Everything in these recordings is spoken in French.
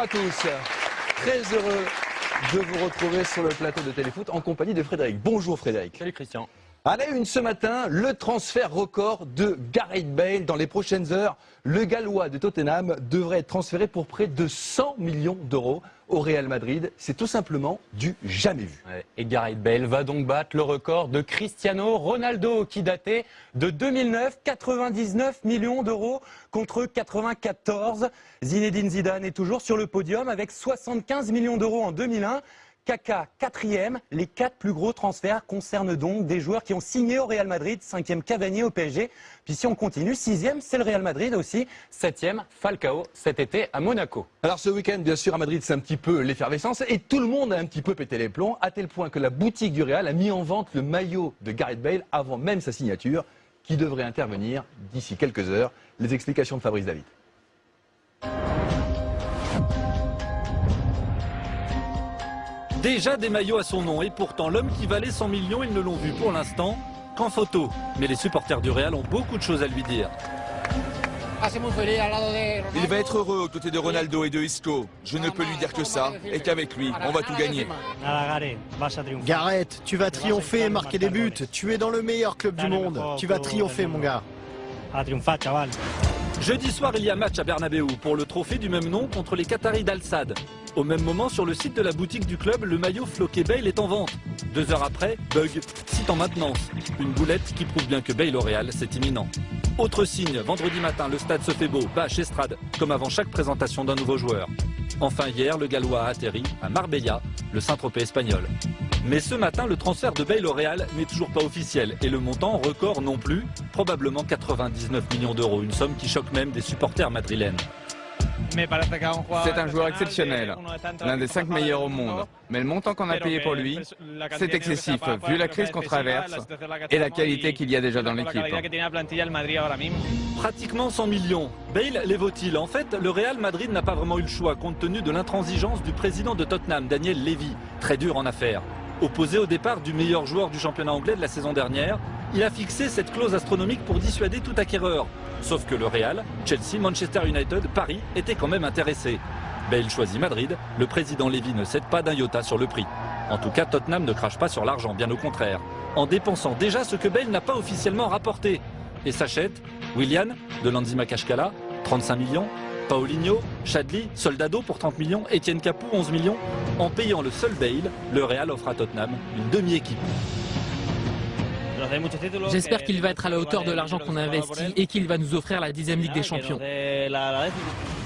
à tous. Très heureux de vous retrouver sur le plateau de Téléfoot en compagnie de Frédéric. Bonjour Frédéric. Salut Christian. À la une ce matin, le transfert record de Gareth Bale. Dans les prochaines heures, le Gallois de Tottenham devrait être transféré pour près de 100 millions d'euros au Real Madrid. C'est tout simplement du jamais vu. Et Gareth Bale va donc battre le record de Cristiano Ronaldo qui datait de 2009, 99 millions d'euros contre 94. Zinedine Zidane est toujours sur le podium avec 75 millions d'euros en 2001. Kaka, 4e. Les 4 plus gros transferts concernent donc des joueurs qui ont signé au Real Madrid. 5e, Cavani au PSG. Puis si on continue, 6e, c'est le Real Madrid aussi. 7e, Falcao, cet été à Monaco. Alors ce week-end, bien sûr, à Madrid, c'est un petit peu l'effervescence. Et tout le monde a un petit peu pété les plombs, à tel point que la boutique du Real a mis en vente le maillot de Gareth Bale avant même sa signature, qui devrait intervenir d'ici quelques heures. Les explications de Fabrice David. Déjà des maillots à son nom et pourtant l'homme qui valait 100 millions, ils ne l'ont vu pour l'instant qu'en photo. Mais les supporters du Real ont beaucoup de choses à lui dire. Il va être heureux aux côtés de Ronaldo et de Isco. Je ne peux lui dire que ça et qu'avec lui, on va tout gagner. Gareth, tu vas triompher et marquer des buts. Tu es dans le meilleur club du monde. Tu vas triompher, mon gars. Jeudi soir, il y a match à Bernabéu pour le trophée du même nom contre les Qataris d'Al-Sadd. Au même moment, sur le site de la boutique du club, le maillot floqué Bale est en vente. 2 heures après, bug, site en maintenance. Une boulette qui prouve bien que Bale au Real, c'est imminent. Autre signe, vendredi matin, le stade se fait beau, bâche estrade, comme avant chaque présentation d'un nouveau joueur. Enfin hier, le Gallois a atterri à Marbella, le Saint-Tropez espagnol. Mais ce matin, le transfert de Bale au Real n'est toujours pas officiel et le montant record non plus, probablement 99 millions d'euros, une somme qui choque même des supporters madrilènes. C'est un joueur exceptionnel, l'un des 5 meilleurs au monde. Mais le montant qu'on a payé pour lui, c'est excessif, vu la crise qu'on traverse et la qualité qu'il y a déjà dans l'équipe. Pratiquement 100 millions. Bale les vaut-il? En fait, le Real Madrid n'a pas vraiment eu le choix, compte tenu de l'intransigeance du président de Tottenham, Daniel Levy, très dur en affaires. Opposé au départ du meilleur joueur du championnat anglais de la saison dernière, il a fixé cette clause astronomique pour dissuader tout acquéreur. Sauf que le Real, Chelsea, Manchester United, Paris étaient quand même intéressés. Bale choisit Madrid, le président Levy ne cède pas d'un iota sur le prix. En tout cas, Tottenham ne crache pas sur l'argent, bien au contraire, en dépensant déjà ce que Bale n'a pas officiellement rapporté. Et s'achète Willian, de Lanzi Makashkala, 35 millions, Paulinho, Chadli, Soldado pour 30 millions, Etienne Capoue, 11 millions. En payant le seul Bale, le Real offre à Tottenham une demi-équipe. J'espère qu'il va être à la hauteur de l'argent qu'on a investi et qu'il va nous offrir la 10e Ligue des Champions.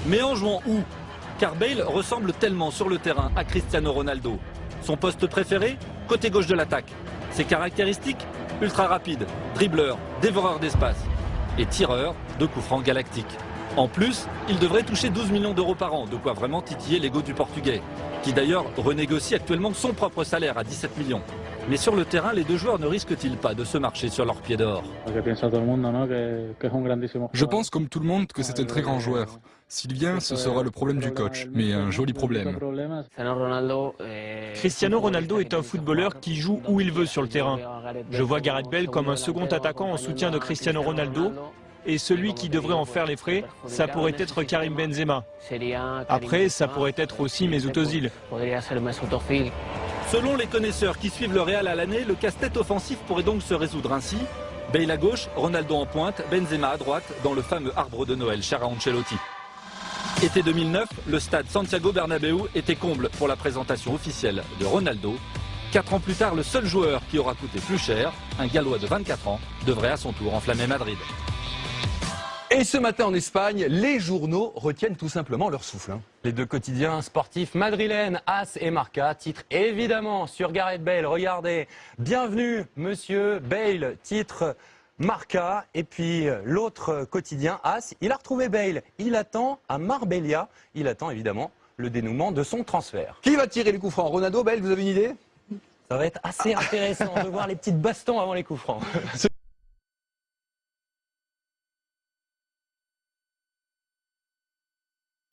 Mais en jouant où? Car Bale ressemble tellement sur le terrain à Cristiano Ronaldo. Son poste préféré? Côté gauche de l'attaque. Ses caractéristiques? Ultra rapide, dribbleur, dévoreur d'espace et tireur de coups francs galactiques. En plus, il devrait toucher 12 millions d'euros par an, de quoi vraiment titiller l'ego du Portugais, qui d'ailleurs renégocie actuellement son propre salaire à 17 millions. Mais sur le terrain, les deux joueurs ne risquent-ils pas de se marcher sur leurs pieds d'or? Je pense comme tout le monde que c'est un très grand joueur. S'il vient, ce sera le problème du coach, mais un joli problème. Cristiano Ronaldo est un footballeur qui joue où il veut sur le terrain. Je vois Gareth Bale comme un second attaquant en soutien de Cristiano Ronaldo. Et celui qui devrait en faire les frais, ça pourrait être Karim Benzema. Après, ça pourrait être aussi Mesut Özil. Selon les connaisseurs qui suivent le Real à l'année, le casse-tête offensif pourrait donc se résoudre ainsi. Bale à gauche, Ronaldo en pointe, Benzema à droite, dans le fameux arbre de Noël cher à Ancelotti. Été 2009, le stade Santiago Bernabéu était comble pour la présentation officielle de Ronaldo. 4 ans plus tard, le seul joueur qui aura coûté plus cher, un Gallois de 24 ans, devrait à son tour enflammer Madrid. Et ce matin en Espagne, les journaux retiennent tout simplement leur souffle. Les deux quotidiens sportifs madrilènes, AS et Marca, titre évidemment sur Gareth Bale. Regardez, bienvenue Monsieur Bale, titre Marca. Et puis l'autre quotidien, AS, il a retrouvé Bale. Il attend à Marbella, il attend évidemment le dénouement de son transfert. Qui va tirer les coups francs? Ronaldo, Bale, vous avez une idée? Ça va être assez intéressant de voir les petites bastons avant les coups francs.